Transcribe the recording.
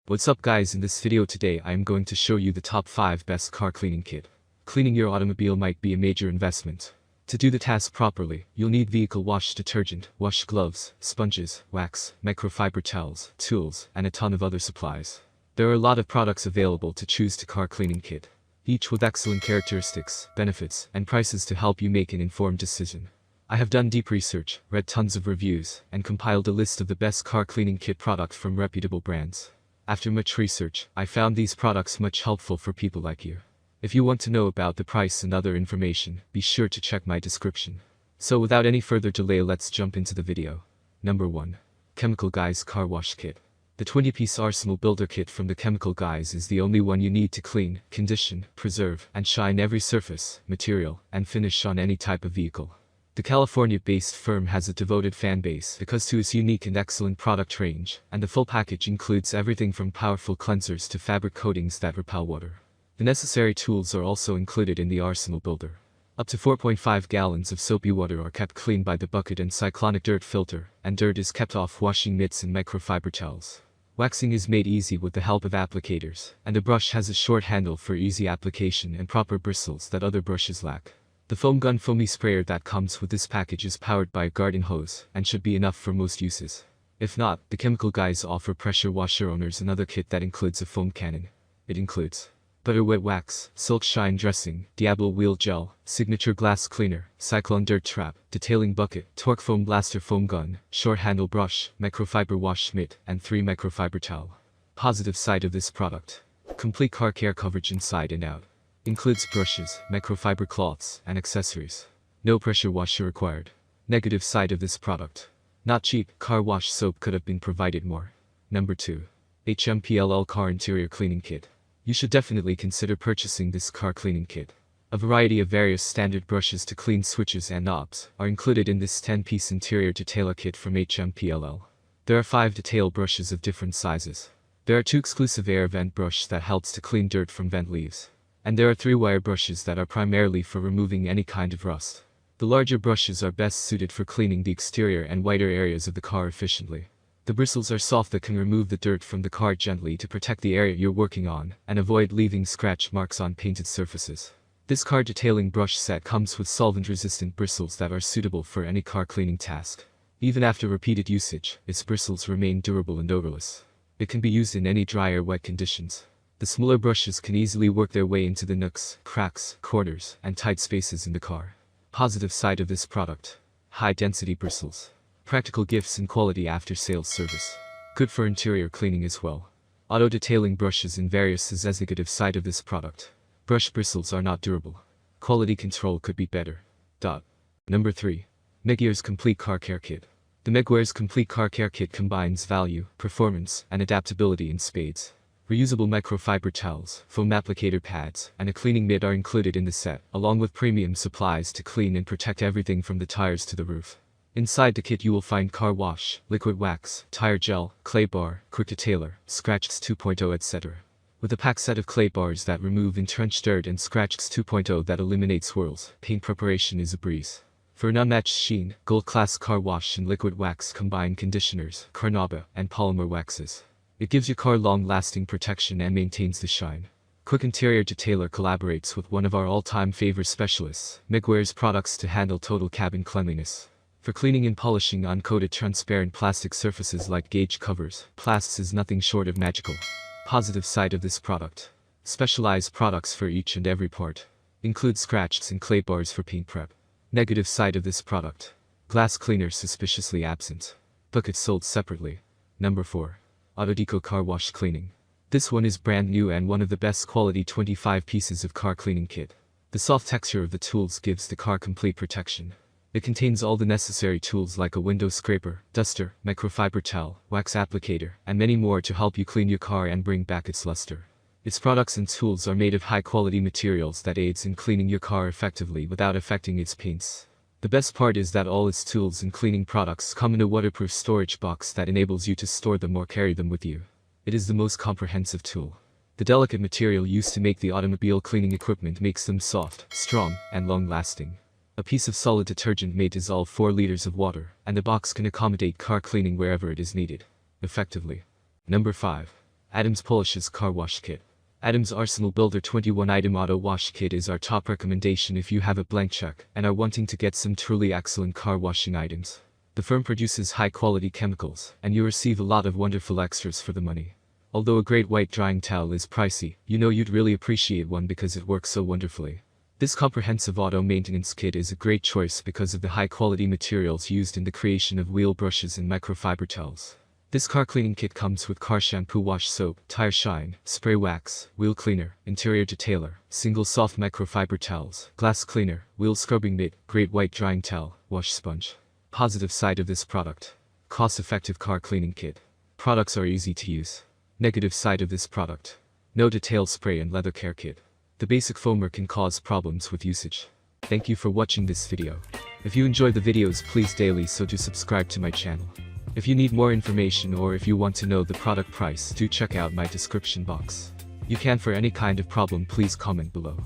What's up guys, in this video today I am going to show you the top 5 best car cleaning kit. Cleaning your automobile might be a major investment. To do the task properly, you'll need vehicle wash detergent, wash gloves, sponges, wax, microfiber towels, tools, and a ton of other supplies. There are a lot of products available to choose to car cleaning kit, each with excellent characteristics, benefits, and prices to help you make an informed decision. I have done deep research, read tons of reviews, and compiled a list of the best car cleaning kit products from reputable brands. After much research, I found these products much helpful for people like you. If you want to know about the price and other information, be sure to check my description. So without any further delay, let's jump into the video. Number 1. 𝐁𝐿 Car Wash Kit. The 20-piece arsenal builder kit from the 𝐁𝐿 is the only one you need to clean, condition, preserve, and shine every surface, material, and finish on any type of vehicle. The California-based firm has a devoted fan base because to its unique and excellent product range, and the full package includes everything from powerful cleansers to fabric coatings that repel water. The necessary tools are also included in the arsenal builder. Up to 4.5 gallons of soapy water are kept clean by the bucket and cyclonic dirt filter, and dirt is kept off washing mitts and microfiber towels. Waxing is made easy with the help of applicators, and the brush has a short handle for easy application and proper bristles that other brushes lack. The foam gun foamy sprayer that comes with this package is powered by a garden hose and should be enough for most uses. If not, the 𝐁𝐿 offer pressure washer owners another kit that includes a foam cannon. It includes butter wet wax, silk shine dressing, Diablo wheel gel, signature glass cleaner, cyclone dirt trap, detailing bucket, torque foam blaster foam gun, short handle brush, microfiber wash mitt, and 3 microfiber towel. Positive side of this product: complete car care coverage inside and out. Includes brushes, microfiber cloths, and accessories. No pressure washer required. Negative side of this product: not cheap. Car wash soap could have been provided more. Number 2. HMPLL Car Interior Cleaning Kit. You should definitely consider purchasing this car cleaning kit. A variety of various standard brushes to clean switches and knobs are included in this 10-piece interior detailer kit from HMPLL. There are 5 detail brushes of different sizes. There are 2 exclusive air vent brushes that helps to clean dirt from vent leaves. And there are 3 wire brushes that are primarily for removing any kind of rust. The larger brushes are best suited for cleaning the exterior and wider areas of the car efficiently. The bristles are soft that can remove the dirt from the car gently to protect the area you're working on and avoid leaving scratch marks on painted surfaces. This car detailing brush set comes with solvent-resistant bristles that are suitable for any car cleaning task. Even after repeated usage, its bristles remain durable and odorless. It can be used in any dry or wet conditions. The smaller brushes can easily work their way into the nooks, cracks, corners, and tight spaces in the car. Positive side of this product: high-density bristles. Practical gifts and quality after-sales service. Good for interior cleaning as well. Auto-detailing brushes in various sizes. Negative side of this product: brush bristles are not durable. Quality control could be better. Number 3. Meguiar's Complete Car Care Kit. The Meguiar's Complete Car Care Kit combines value, performance, and adaptability in spades. Reusable microfiber towels, foam applicator pads, and a cleaning mitt are included in the set, along with premium supplies to clean and protect everything from the tires to the roof. Inside the kit you will find car wash, liquid wax, tire gel, clay bar, quick detailer, scratches 2.0, etc. With a packed set of clay bars that remove entrenched dirt and scratches 2.0 that eliminate swirls, paint preparation is a breeze. For an unmatched sheen, gold-class car wash and liquid wax combine conditioners, carnauba, and polymer waxes. It gives your car long-lasting protection and maintains the shine. Quick Interior Detailer collaborates with one of our all-time favorite specialists, Meguiar's products, to handle total cabin cleanliness. For cleaning and polishing uncoated transparent plastic surfaces like gauge covers, Plasts is nothing short of magical. Positive side of this product: specialized products for each and every part. Includes scratches and clay bars for paint prep. Negative side of this product: glass cleaner suspiciously absent. Bucket sold separately. Number 4. AUTODECO Car Wash Cleaning. This one is brand new and one of the best quality 25 pieces of car cleaning kit. The soft texture of the tools gives the car complete protection. It contains all the necessary tools like a window scraper, duster, microfiber towel, wax applicator, and many more to help you clean your car and bring back its luster. Its products and tools are made of high-quality materials that aids in cleaning your car effectively without affecting its paints. The best part is that all its tools and cleaning products come in a waterproof storage box that enables you to store them or carry them with you. It is the most comprehensive tool. The delicate material used to make the automobile cleaning equipment makes them soft, strong, and long-lasting. A piece of solid detergent may dissolve 4 liters of water, and the box can accommodate car cleaning wherever it is needed effectively. Number 5. Adams Polishes Car Wash Kit. Adams Arsenal Builder 21-item auto wash kit is our top recommendation if you have a blank check and are wanting to get some truly excellent car washing items. The firm produces high-quality chemicals, and you receive a lot of wonderful extras for the money. Although a great white drying towel is pricey, you know you'd really appreciate one because it works so wonderfully. This comprehensive auto maintenance kit is a great choice because of the high-quality materials used in the creation of wheel brushes and microfiber towels. This car cleaning kit comes with car shampoo, wash soap, tire shine, spray wax, wheel cleaner, interior detailer, single soft microfiber towels, glass cleaner, wheel scrubbing mitt, great white drying towel, wash sponge. Positive side of this product: cost-effective car cleaning kit. Products are easy to use. Negative side of this product: no detail spray and leather care kit. The basic foamer can cause problems with usage. Thank you for watching this video. If you enjoy the videos, please do subscribe to my channel. If you need more information or if you want to know the product price, do check out my description box. You can for any kind of problem, please comment below.